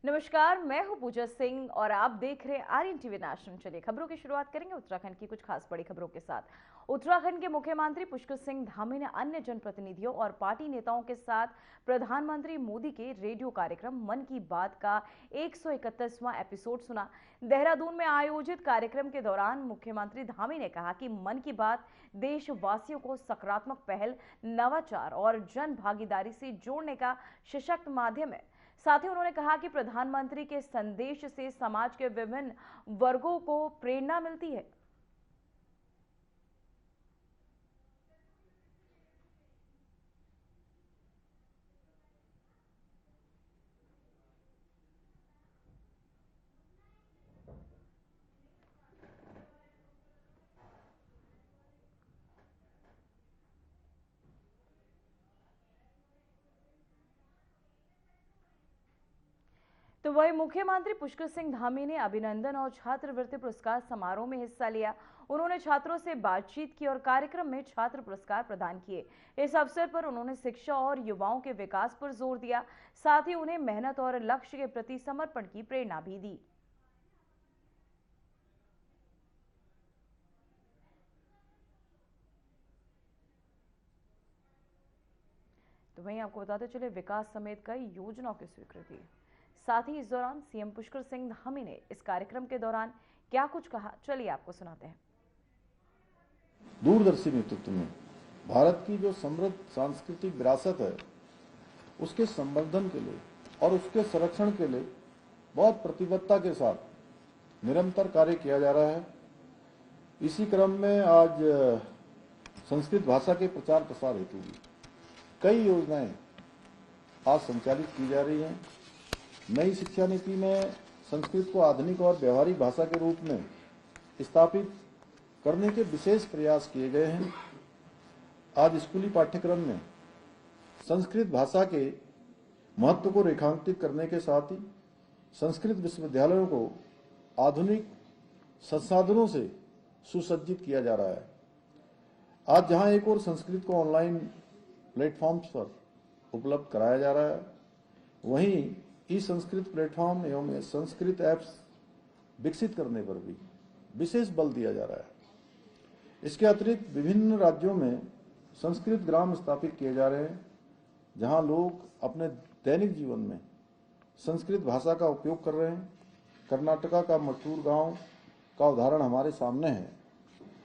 नमस्कार, मैं हूं पूजा सिंह और आप देख रहे हैं आर्यन टीवी नेशनल। चलिए खबरों की शुरुआत करेंगे उत्तराखंड की कुछ खास बड़ी खबरों के साथ। उत्तराखंड के मुख्यमंत्री पुष्कर सिंह धामी ने अन्य जनप्रतिनिधियों और पार्टी नेताओं के साथ प्रधानमंत्री मोदी के रेडियो कार्यक्रम मन की बात का 131वां एपिसोड सुना। देहरादून में आयोजित कार्यक्रम के दौरान मुख्यमंत्री धामी ने कहा कि मन की बात देशवासियों को सकारात्मक पहल, नवाचार और जन भागीदारी से जोड़ने का सशक्त माध्यम है। साथ ही उन्होंने कहा कि प्रधानमंत्री के संदेश से समाज के विभिन्न वर्गों को प्रेरणा मिलती है। तो वही मुख्यमंत्री पुष्कर सिंह धामी ने अभिनंदन और छात्रवृत्ति पुरस्कार समारोह में हिस्सा लिया। उन्होंने छात्रों से बातचीत की और कार्यक्रम में छात्र पुरस्कार प्रदान किए। इस अवसर पर उन्होंने शिक्षा और युवाओं के विकास पर जोर दिया। साथ ही उन्हें मेहनत और लक्ष्य के प्रति समर्पण की प्रेरणा भी दी। तो वहीं आपको बताते चले विकास समेत कई योजनाओं की स्वीकृति। साथ ही इस दौरान सीएम पुष्कर सिंह धामी ने इस कार्यक्रम के दौरान क्या कुछ कहा, चलिए आपको सुनाते हैं। दूरदर्शी नेतृत्व में भारत की जो समृद्ध सांस्कृतिक विरासत है उसके संवर्धन के लिए और उसके संरक्षण के लिए बहुत प्रतिबद्धता के साथ निरंतर कार्य किया जा रहा है। इसी क्रम में आज संस्कृत भाषा के प्रचार प्रसार हेतु भी कई योजनाएं आज संचालित की जा रही हैं। नई शिक्षा नीति में संस्कृत को आधुनिक और व्यवहारिक भाषा के रूप में स्थापित करने के विशेष प्रयास किए गए हैं। आज स्कूली पाठ्यक्रम में संस्कृत भाषा के महत्व को रेखांकित करने के साथ ही संस्कृत विश्वविद्यालयों को आधुनिक संसाधनों से सुसज्जित किया जा रहा है। आज जहां एक और संस्कृत को ऑनलाइन प्लेटफॉर्म्स पर उपलब्ध कराया जा रहा है, वहीं ई संस्कृत प्लेटफॉर्म एवं संस्कृत ऐप्स विकसित करने पर भी विशेष बल दिया जा रहा है। इसके अतिरिक्त विभिन्न राज्यों में संस्कृत ग्राम स्थापित किए जा रहे हैं, जहां लोग अपने दैनिक जीवन में संस्कृत भाषा का उपयोग कर रहे हैं। कर्नाटका का मटूर गांव का उदाहरण हमारे सामने है,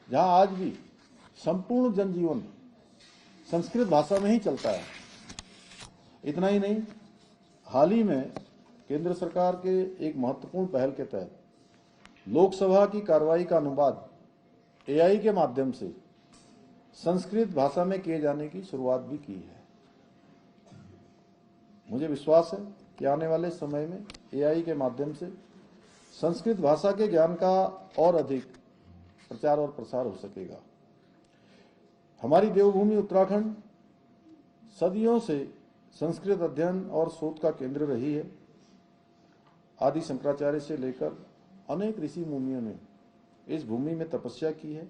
जहां आज भी संपूर्ण जनजीवन संस्कृत भाषा में ही चलता है। इतना ही नहीं, हाल ही में केंद्र सरकार के एक महत्वपूर्ण पहल के तहत लोकसभा की कार्रवाई का अनुवाद एआई के माध्यम से संस्कृत भाषा में किए जाने की शुरुआत भी की है। मुझे विश्वास है कि आने वाले समय में एआई के माध्यम से संस्कृत भाषा के ज्ञान का और अधिक प्रचार और प्रसार हो सकेगा। हमारी देवभूमि उत्तराखंड सदियों से संस्कृत अध्ययन और शोध का केंद्र रही है। आदि शंकराचार्य से लेकर अनेक ऋषि मुनियों ने इस भूमि में तपस्या की है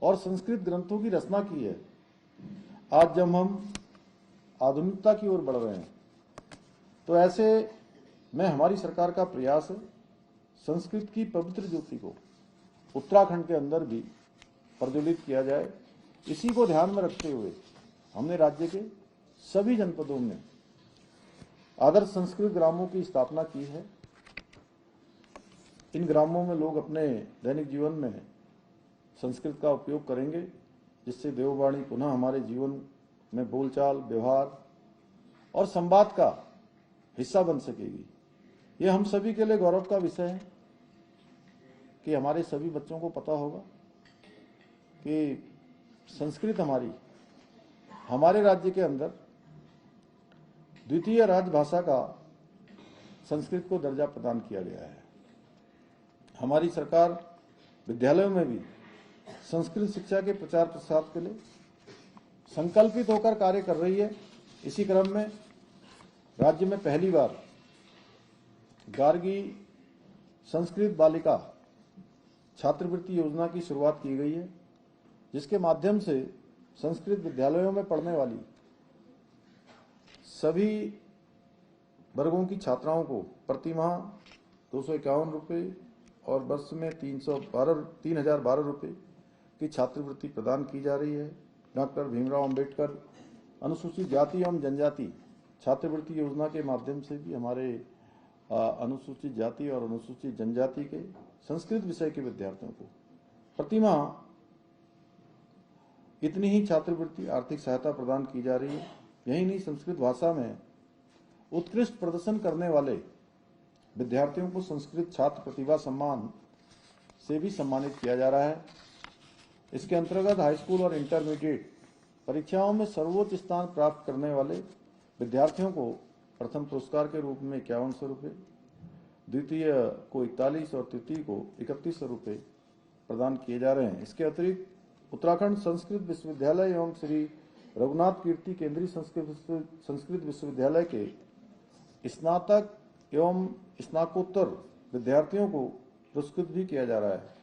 और संस्कृत ग्रंथों की रचना की है। आज जब हम आधुनिकता की ओर बढ़ रहे हैं, तो ऐसे में हमारी सरकार का प्रयास है संस्कृत की पवित्र ज्योति को उत्तराखंड के अंदर भी प्रज्वलित किया जाए। इसी को ध्यान में रखते हुए हमने राज्य के सभी जनपदों में आदर्श संस्कृत ग्रामों की स्थापना की है। इन ग्रामों में लोग अपने दैनिक जीवन में संस्कृत का उपयोग करेंगे, जिससे देववाणी पुनः हमारे जीवन में बोलचाल, व्यवहार और संवाद का हिस्सा बन सकेगी। यह हम सभी के लिए गौरव का विषय है कि हमारे सभी बच्चों को पता होगा कि संस्कृत हमारे राज्य के अंदर द्वितीय राजभाषा का संस्कृत को दर्जा प्रदान किया गया है। हमारी सरकार विद्यालयों में भी संस्कृत शिक्षा के प्रचार प्रसार के लिए संकल्पित होकर कार्य कर रही है। इसी क्रम में राज्य में पहली बार गार्गी संस्कृत बालिका छात्रवृत्ति योजना की शुरुआत की गई है, जिसके माध्यम से संस्कृत विद्यालयों में पढ़ने वाली सभी वर्गों की छात्राओं को प्रतिमाह 251 रुपये और वर्ष में 3,012 रुपये की छात्रवृत्ति प्रदान की जा रही है। डॉक्टर भीमराव अंबेडकर अनुसूचित जाति एवं जनजाति छात्रवृत्ति योजना के माध्यम से भी हमारे अनुसूचित जाति और अनुसूचित जनजाति के संस्कृत विषय के विद्यार्थियों को प्रतिमाह इतनी ही छात्रवृत्ति आर्थिक सहायता प्रदान की जा रही है। यही नहीं, संस्कृत भाषा में उत्कृष्ट प्रदर्शन करने वाले विद्यार्थियों को संस्कृत छात्र प्रतिभा सम्मान से भी सम्मानित किया जा रहा है। इसके अंतर्गत हाई स्कूल और इंटरमीडिएट परीक्षाओं में सर्वोच्च स्थान प्राप्त करने वाले विद्यार्थियों को प्रथम पुरस्कार के रूप में 5100 रुपये, द्वितीय को 41 और तृतीय को 3100 रुपये प्रदान किए जा रहे हैं। इसके अतिरिक्त उत्तराखंड संस्कृत विश्वविद्यालय एवं श्री रघुनाथ कीर्ति केंद्रीय संस्कृत विश्वविद्यालय के स्नातक एवं स्नातकोत्तर विद्यार्थियों को पुरस्कृत भी किया जा रहा है।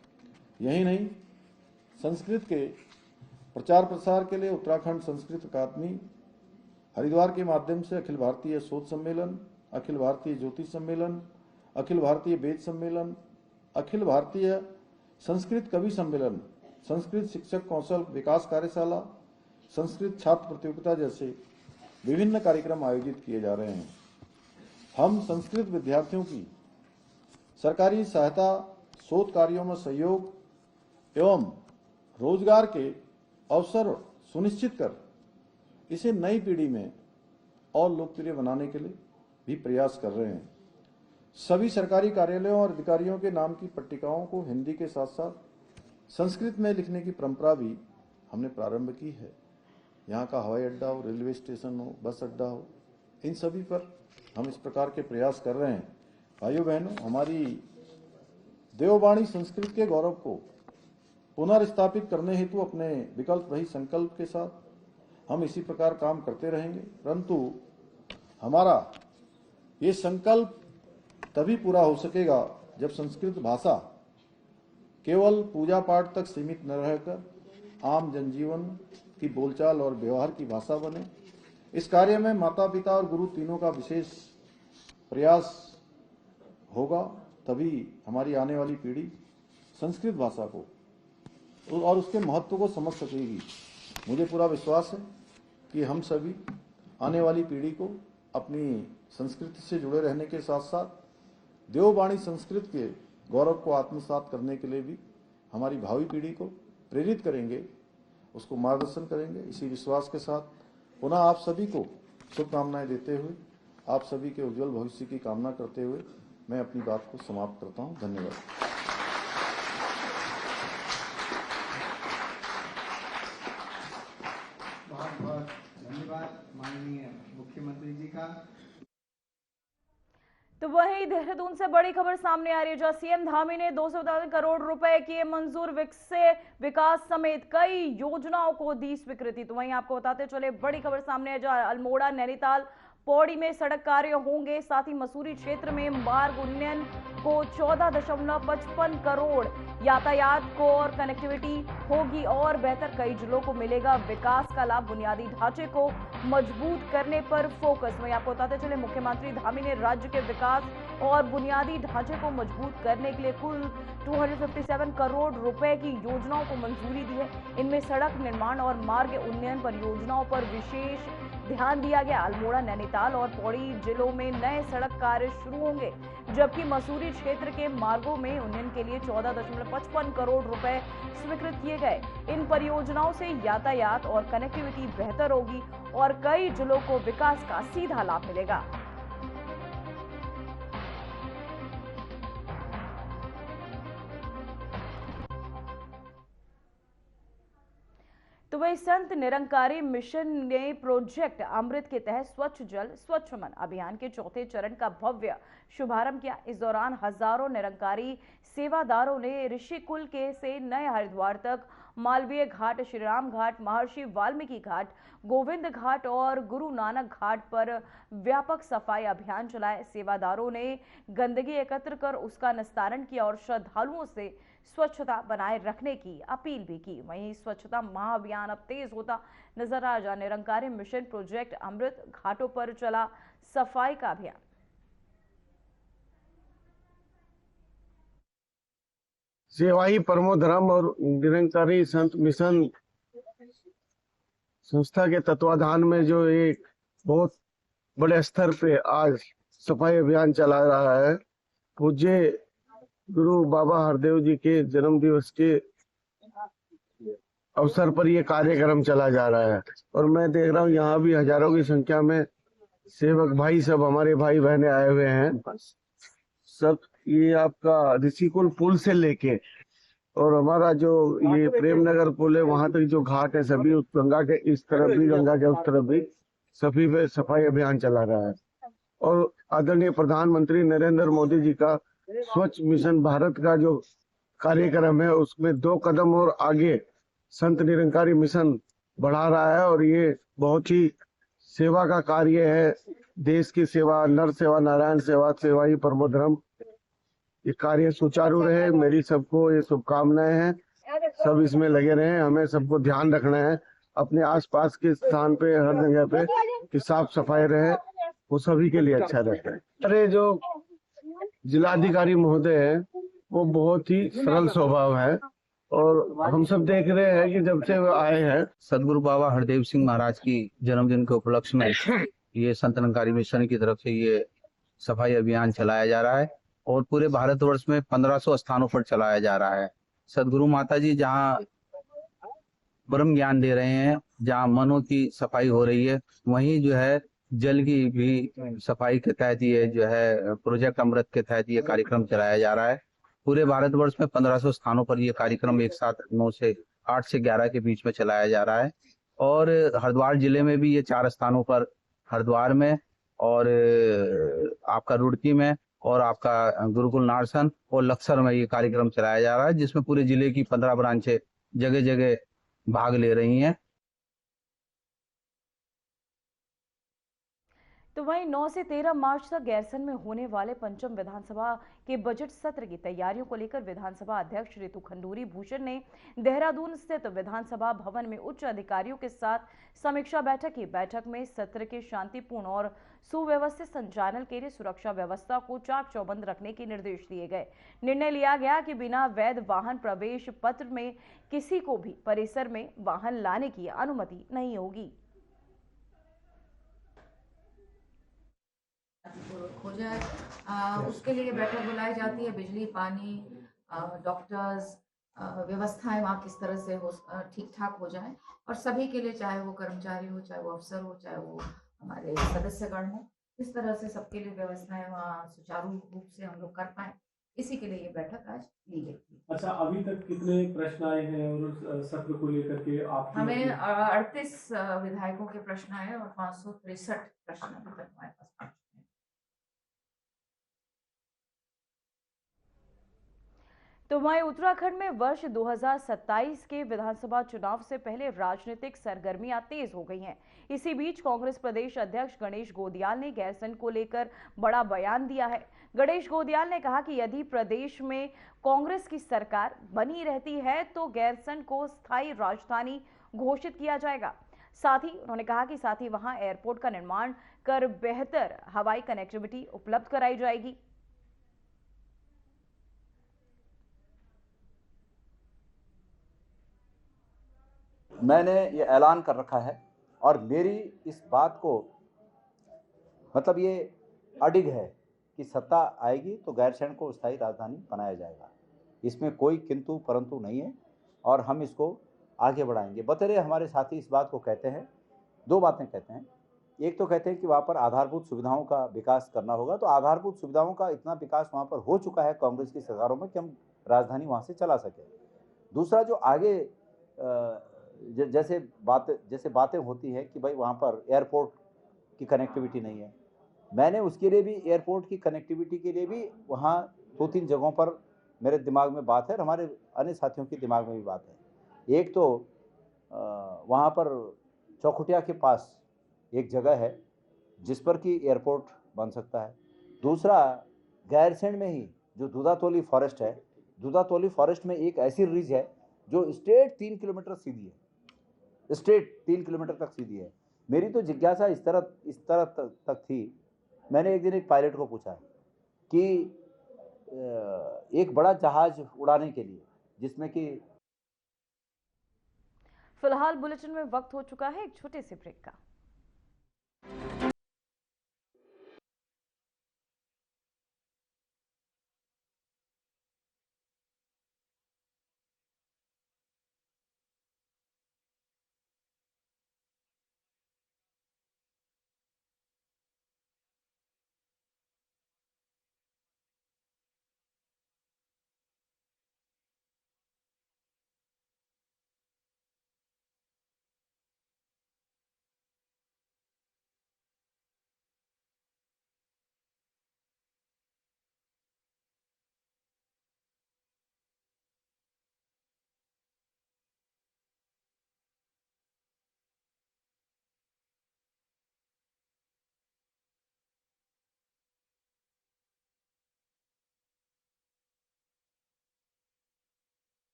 यही नहीं, संस्कृत के प्रचार प्रसार के लिए उत्तराखंड संस्कृत अकादमी हरिद्वार के माध्यम से अखिल भारतीय शोध सम्मेलन, अखिल भारतीय ज्योतिष सम्मेलन, अखिल भारतीय वेद सम्मेलन, अखिल भारतीय संस्कृत कवि सम्मेलन, संस्कृत शिक्षक कौशल विकास कार्यशाला, संस्कृत छात्र प्रतियोगिता जैसे विभिन्न कार्यक्रम आयोजित किए जा रहे हैं। हम संस्कृत विद्यार्थियों की सरकारी सहायता, शोध कार्यों में सहयोग एवं रोजगार के अवसर सुनिश्चित कर इसे नई पीढ़ी में और लोकप्रिय बनाने के लिए भी प्रयास कर रहे हैं। सभी सरकारी कार्यालयों और अधिकारियों के नाम की पट्टिकाओं को हिंदी के साथ साथ संस्कृत में लिखने की परंपरा भी हमने प्रारंभ की है। यहाँ का हवाई अड्डा हो, रेलवे स्टेशन हो, बस अड्डा हो, इन सभी पर हम इस प्रकार के प्रयास कर रहे हैं। भाइयों बहनों, हमारी देववाणी संस्कृत के गौरव को पुनर्स्थापित करने हेतु अपने विकल्प रही संकल्प के साथ हम इसी प्रकार काम करते रहेंगे। परंतु हमारा ये संकल्प तभी पूरा हो सकेगा जब संस्कृत भाषा केवल पूजा पाठ तक सीमित न रहकर आम जनजीवन की बोलचाल और व्यवहार की भाषा बने। इस कार्य में माता पिता और गुरु तीनों का विशेष प्रयास होगा, तभी हमारी आने वाली पीढ़ी संस्कृत भाषा को और उसके महत्व को समझ सकेगी। मुझे पूरा विश्वास है कि हम सभी आने वाली पीढ़ी को अपनी संस्कृति से जुड़े रहने के साथ साथ देववाणी संस्कृत के गौरव को आत्मसात करने के लिए भी हमारी भावी पीढ़ी को प्रेरित करेंगे, उसको मार्गदर्शन करेंगे। इसी विश्वास के साथ पुनः आप सभी को शुभकामनाएं देते हुए, आप सभी के उज्जवल भविष्य की कामना करते हुए मैं अपनी बात को समाप्त करता हूं। धन्यवाद। बहुत बहुत धन्यवाद माननीय मुख्यमंत्री जी का। तो वहीं देहरादून से बड़ी खबर सामने आ रही है, जहां सीएम धामी ने 247 करोड़ रुपए किए मंजूर, विकास समेत कई योजनाओं को दी स्वीकृति। तो वहीं आपको बताते चले बड़ी खबर सामने है, जहां अल्मोड़ा, नैनीताल, पौड़ी में सड़क कार्य होंगे। साथ ही मसूरी क्षेत्र में मार्ग उन्नयन को 14.55 करोड़, यातायात को और कनेक्टिविटी होगी और बेहतर, कई जिलों को मिलेगा विकास का लाभ। बुनियादी ढांचे को मजबूत करने पर फोकस। वहीं आपको बताते चले मुख्यमंत्री धामी ने राज्य के विकास और बुनियादी ढांचे को मजबूत करने के लिए कुल 257 करोड़ रुपए की योजनाओं को मंजूरी दी है। इनमें सड़क निर्माण और मार्ग उन्नयन परियोजनाओं पर विशेष ध्यान दिया गया। अल्मोड़ा, नैनीताल और पौड़ी जिलों में नए सड़क कार्य शुरू होंगे, जबकि मसूरी क्षेत्र के मार्गों में उन्नयन के लिए 14.55 करोड़ रुपए स्वीकृत किए गए। इन परियोजनाओं से यातायात और कनेक्टिविटी बेहतर होगी और कई जिलों को विकास का सीधा लाभ मिलेगा। तो वही संत निरंकारी मिशन ने प्रोजेक्ट अमृत के तहत स्वच्छ जल स्वच्छ मन अभियान के चौथे चरण का भव्य शुभारंभ किया। इस दौरान हजारों निरंकारी सेवादारों ने ऋषिकुल के से नए हरिद्वार तक मालवीय घाट, श्रीराम घाट, महर्षि वाल्मीकि घाट, गोविंद घाट और गुरु नानक घाट पर व्यापक सफाई अभियान चलाए। सेवादारों ने गंदगी एकत्र कर उसका निस्तारण किया और श्रद्धालुओं से स्वच्छता बनाए रखने की अपील भी की। वहीं स्वच्छता महाअभियान अब तेज होता नजर आ रहा। निरंकारी मिशन प्रोजेक्ट अमृत घाटों पर चला सफाई का अभियान। सेवा ही परमो धर्म और निरंकारी संत मिशन संस्था के तत्वाधान में जो एक बहुत बड़े स्तर पे आज सफाई अभियान चला रहा है, पूज्य गुरु बाबा हरदेव जी के जन्म दिवस के अवसर पर ये कार्यक्रम चला जा रहा है। और मैं देख रहा हूँ यहाँ भी हजारों की संख्या में सेवक भाई, सब हमारे भाई बहने आए हुए हैं। सब ये आपका ऋषिकुल पुल से लेके और हमारा जो ये प्रेमनगर पुल है वहां तक जो घाट है, सभी उस गंगा के इस तरफ भी, गंगा के उस तरफ भी सभी पे सफाई अभियान चला रहा है। और आदरणीय प्रधानमंत्री नरेंद्र मोदी जी का स्वच्छ मिशन भारत का जो कार्यक्रम है, उसमें 2 कदम और आगे संत निरंकारी मिशन बढ़ा रहा है। और ये बहुत ही सेवा का कार्य है। देश की सेवा, नर सेवा, नारायण सेवा, सेवा ही परमो धर्म। ये कार्य सुचारू रहे, मेरी सबको ये शुभकामनाएं हैं। सब इसमें लगे रहे। हमें सबको ध्यान रखना है अपने आसपास के स्थान पे, हर जगह पे कि साफ सफाई रहे, वो सभी के लिए अच्छा रहता है। अरे जो जिलाधिकारी महोदय है वो बहुत ही सरल स्वभाव है और हम सब देख रहे हैं कि जब से वो आए हैं, सदगुरु बाबा हरदेव सिंह महाराज की जन्मदिन के उपलक्ष्य में ये संत निरंकारी मिशन की तरफ से ये सफाई अभियान चलाया जा रहा है और पूरे भारतवर्ष में 1500 स्थानों पर चलाया जा रहा है। सदगुरु माता जी जहाँ ब्रह्म ज्ञान दे रहे हैं, जहाँ मनों की सफाई हो रही है, वहीं जो है जल की भी सफाई के तहत ये जो है प्रोजेक्ट अमृत के तहत ये कार्यक्रम चलाया जा रहा है। पूरे भारतवर्ष में 1500 स्थानों पर ये कार्यक्रम एक साथ 8 से 11 के बीच में चलाया जा रहा है। और हरिद्वार जिले में भी ये 4 स्थानों पर, हरिद्वार में और आपका रुड़की में और आपका गुरुकुल नारसन और लक्सर में ये कार्यक्रम चलाया जा रहा है, जिसमें पूरे जिले की 15 ब्रांचें जगह जगह भाग ले रही हैं। तो वहीं 9 से 13 मार्च तक गैरसैंण में होने वाले पंचम विधानसभा के बजट सत्र की तैयारियों को लेकर विधानसभा अध्यक्ष रितु खंडूरी भूषण ने देहरादून स्थित विधानसभा भवन में उच्च अधिकारियों के साथ समीक्षा बैठक की। बैठक में सत्र के शांतिपूर्ण और सुव्यवस्थित संचालन के लिए सुरक्षा व्यवस्था को चाक चौबंद रखने के निर्देश दिए गए। निर्णय लिया गया कि बिना वैध वाहन प्रवेश पत्र में किसी को भी परिसर में वाहन लाने की अनुमति नहीं होगी। हो जाए उसके लिए बैठक बुलाई जाती है। बिजली, पानी, डॉक्टर्स, व्यवस्थाएं वहाँ किस तरह से हो ठीक ठाक हो जाए और सभी के लिए, चाहे वो कर्मचारी हो, चाहे वो अफसर हो, चाहे वो हमारे सदस्यगण हो, इस तरह से सबके लिए व्यवस्थाएं वहाँ सुचारू रूप से हम लोग कर पाए, इसी के लिए ये बैठक आज ली गई थी। अच्छा, अभी तक कितने प्रश्न आए हैं और सत्र को लेकर के आप? हमें 38 विधायकों के प्रश्न आए और 563 प्रश्न अभी तक हमारे पास पहुंचे। तो वहीं उत्तराखंड में वर्ष 2027 के विधानसभा चुनाव से पहले राजनीतिक सरगर्मियां तेज हो गई हैं। इसी बीच कांग्रेस प्रदेश अध्यक्ष गणेश गोदियाल ने गैरसैंण को लेकर बड़ा बयान दिया है। गणेश गोदियाल ने कहा कि यदि प्रदेश में कांग्रेस की सरकार बनी रहती है तो गैरसैंण को स्थायी राजधानी घोषित किया जाएगा। साथ ही उन्होंने कहा कि साथ ही वहां एयरपोर्ट का निर्माण कर बेहतर हवाई कनेक्टिविटी उपलब्ध कराई जाएगी। मैंने ये ऐलान कर रखा है और मेरी इस बात को मतलब ये अडिग है कि सत्ता आएगी तो गैरसैंण को स्थायी राजधानी बनाया जाएगा। इसमें कोई किंतु परंतु नहीं है और हम इसको आगे बढ़ाएंगे। बतेरे हमारे साथी इस बात को कहते हैं, 2 बातें कहते हैं। एक तो कहते हैं कि वहाँ पर आधारभूत सुविधाओं का विकास करना होगा, तो आधारभूत सुविधाओं का इतना विकास वहाँ पर हो चुका है कांग्रेस की सरकारों में कि हम राजधानी वहाँ से चला सके। दूसरा, जो आगे जैसे बातें होती है कि भाई वहाँ पर एयरपोर्ट की कनेक्टिविटी नहीं है, मैंने उसके लिए भी, एयरपोर्ट की कनेक्टिविटी के लिए भी वहाँ 2-3 जगहों पर मेरे दिमाग में बात है और हमारे अन्य साथियों के दिमाग में भी बात है। एक तो वहाँ पर चौखुटिया के पास एक जगह है जिस पर कि एयरपोर्ट बन सकता है। दूसरा, गैरसैंण में ही जो दूधातोली फॉरेस्ट है, दूधातोली फॉरेस्ट में एक ऐसी रिज है जो स्ट्रेट 3 किलोमीटर सीधी है, स्ट्रेट 3 किलोमीटर तक सीधी है। मेरी तो जिज्ञासा इस तरह तक थी। मैंने एक दिन एक पायलट को पूछा कि एक बड़ा जहाज उड़ाने के लिए, जिसमें कि फिलहाल बुलेटिन में वक्त हो चुका है एक छोटे से ब्रेक का।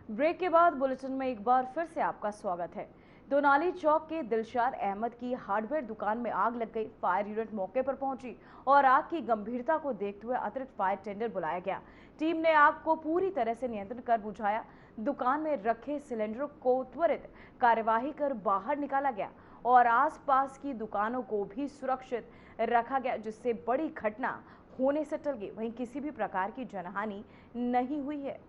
ब्रेक के बाद बुलेटिन में एक बार फिर से आपका स्वागत है। दोनाली चौक के दिलशाद अहमद की हार्डवेयर दुकान में आग लग गई। फायर यूनिट मौके पर पहुंची और आग की गंभीरता को देखते हुए अतिरिक्त फायर टेंडर बुलाया गया। टीम ने आग को पूरी तरह से नियंत्रण कर बुझाया। दुकान में रखे सिलेंडरों को त्वरित कार्यवाही कर बाहर निकाला गया और आसपास की दुकानों को भी सुरक्षित रखा गया, जिससे बड़ी घटना होने से टल गई। वहीं किसी भी प्रकार की जनहानि नहीं हुई है।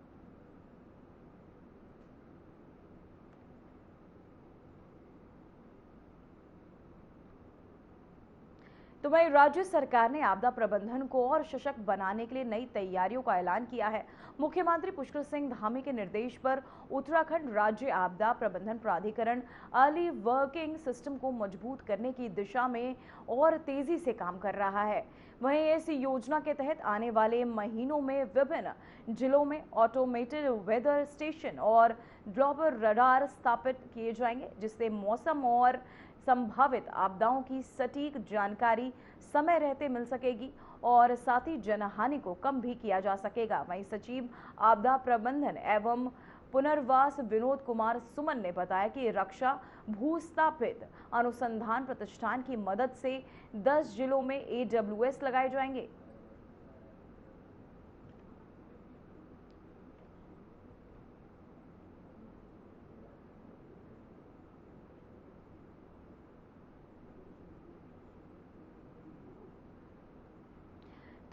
तो वहीं राज्य सरकार ने आपदा प्रबंधन को और सशक्त बनाने के लिए नई तैयारियों का ऐलान किया है। मुख्यमंत्री पुष्कर सिंह धामी के निर्देश पर उत्तराखंड राज्य आपदा प्रबंधन प्राधिकरण अर्ली वर्किंग सिस्टम को मजबूत करने की दिशा में और तेजी से काम कर रहा है। वहीं इस योजना के तहत आने वाले महीनों में विभिन्न जिलों में ऑटोमेटेड वेदर स्टेशन और ग्लोबल रडार स्थापित किए जाएंगे, जिससे मौसम और संभावित आपदाओं की सटीक जानकारी समय रहते मिल सकेगी और साथ ही जनहानि को कम भी किया जा सकेगा। वहीं सचिव आपदा प्रबंधन एवं पुनर्वास विनोद कुमार सुमन ने बताया कि रक्षा भूस्थापित अनुसंधान प्रतिष्ठान की मदद से 10 जिलों में AWS लगाए जाएंगे।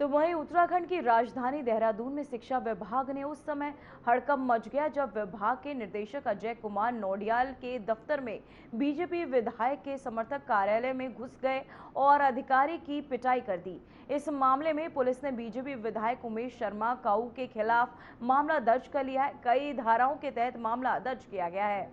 तो वहीं उत्तराखंड की राजधानी देहरादून में शिक्षा विभाग ने उस समय हड़कंप मच गया जब विभाग के निदेशक अजय कुमार नोडियाल के दफ्तर में बीजेपी विधायक के समर्थक कार्यालय में घुस गए और अधिकारी की पिटाई कर दी। इस मामले में पुलिस ने बीजेपी विधायक उमेश शर्मा काऊ के खिलाफ मामला दर्ज कर लिया है। कई धाराओं के तहत मामला दर्ज किया गया है।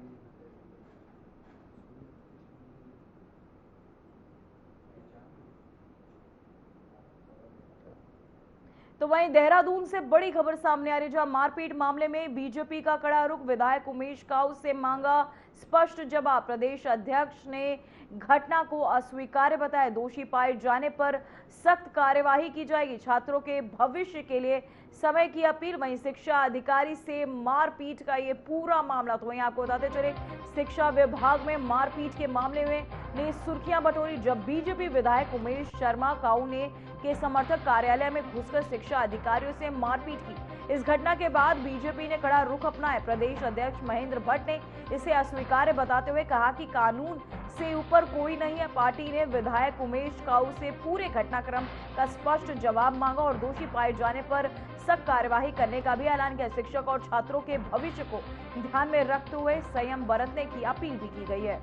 तो वहीं देहरादून से बड़ी खबर सामने आ रही है, जहां मारपीट मामले में बीजेपी का कड़ा रुख। विधायक उमेश काऊ से मांगा स्पष्ट जवाब। प्रदेश अध्यक्ष ने घटना को अस्वीकार्य बताया। दोषी पाए जाने पर सख्त कार्यवाही की जाएगी। छात्रों के भविष्य के लिए समय की अपील। वहीं शिक्षा अधिकारी से मारपीट का ये पूरा मामला, तो वहीं आपको बताते चले शिक्षा विभाग में मारपीट के मामले में ने सुर्खियां बटोरी जब बीजेपी विधायक उमेश शर्मा काऊ ने के समर्थक कार्यालय में घुसकर शिक्षा अधिकारियों से मारपीट की। इस घटना के बाद बीजेपी ने कड़ा रुख अपनाया। प्रदेश अध्यक्ष महेंद्र भट्ट ने इसे अस्वीकार्य बताते हुए कहा कि कानून से ऊपर कोई नहीं है। पार्टी ने विधायक उमेश काऊ से पूरे घटनाक्रम का स्पष्ट जवाब मांगा और दोषी पाए जाने पर सख्त कार्यवाही करने का भी ऐलान किया। शिक्षक और छात्रों के भविष्य को ध्यान में रखते हुए संयम बरतने की अपील भी की गई है।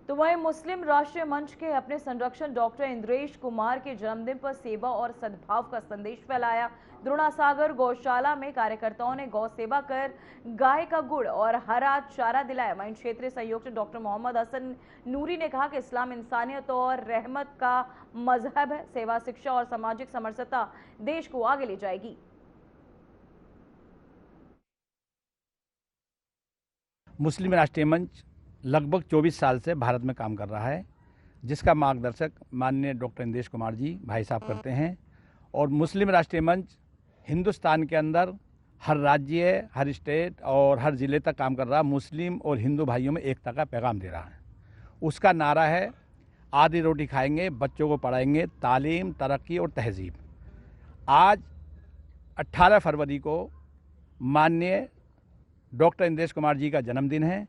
तो वहीं मुस्लिम राष्ट्रीय मंच के अपने संरक्षक डॉक्टर इंद्रेश कुमार के जन्मदिन पर सेवा और सद्भाव का संदेश फैलाया। द्रोणासागर गौशाला में कार्यकर्ताओं ने गौ सेवा कर गाय का गुड़ और हरा चारा दिलाया। वहीं क्षेत्रीय संयोजक डॉक्टर मोहम्मद हसन नूरी ने कहा कि इस्लाम इंसानियत और रहमत का मजहब है। सेवा, शिक्षा और सामाजिक समरसता देश को आगे ले जाएगी। मुस्लिम राष्ट्रीय मंच लगभग 24 साल से भारत में काम कर रहा है, जिसका मार्गदर्शक माननीय डॉक्टर इंद्रेश कुमार जी भाई साहब करते हैं। और मुस्लिम राष्ट्रीय मंच हिंदुस्तान के अंदर हर राज्य, हर स्टेट और हर ज़िले तक काम कर रहा है। मुस्लिम और हिंदू भाइयों में एकता का पैगाम दे रहा है। उसका नारा है, आधी रोटी खाएंगे, बच्चों को पढ़ाएंगे, तालीम, तरक्की और तहजीब। आज 18 फरवरी को माननीय डॉक्टर इंद्रेश कुमार जी का जन्मदिन है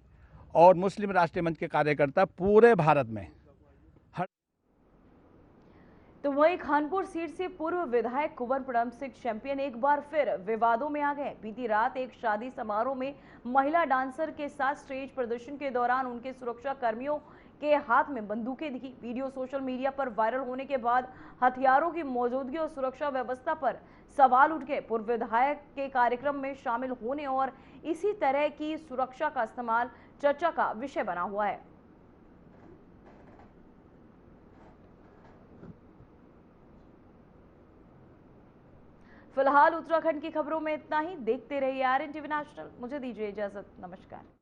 और मुस्लिम राष्ट्रीय मंच के कार्यकर्ता पूरे भारत में तो वहीं खानपुर सीट से पूर्व विधायक कुंवर परम सिंह चैंपियन एक बार फिर विवादों में आ गए। बीती रात एक शादी समारोह में महिला डांसर के साथ स्टेज प्रदर्शन के दौरान उनके सुरक्षा कर्मियों के हाथ में बंदूकें दिखी। वीडियो सोशल मीडिया पर वायरल होने के बाद हथियारों की मौजूदगी और सुरक्षा व्यवस्था पर सवाल उठ गए। पूर्व विधायक के कार्यक्रम में शामिल होने और इसी तरह की सुरक्षा का इस्तेमाल चर्चा का विषय बना हुआ है। फिलहाल उत्तराखंड की खबरों में इतना ही। देखते रहिए RNTV नेशनल। मुझे दीजिए इजाजत। नमस्कार।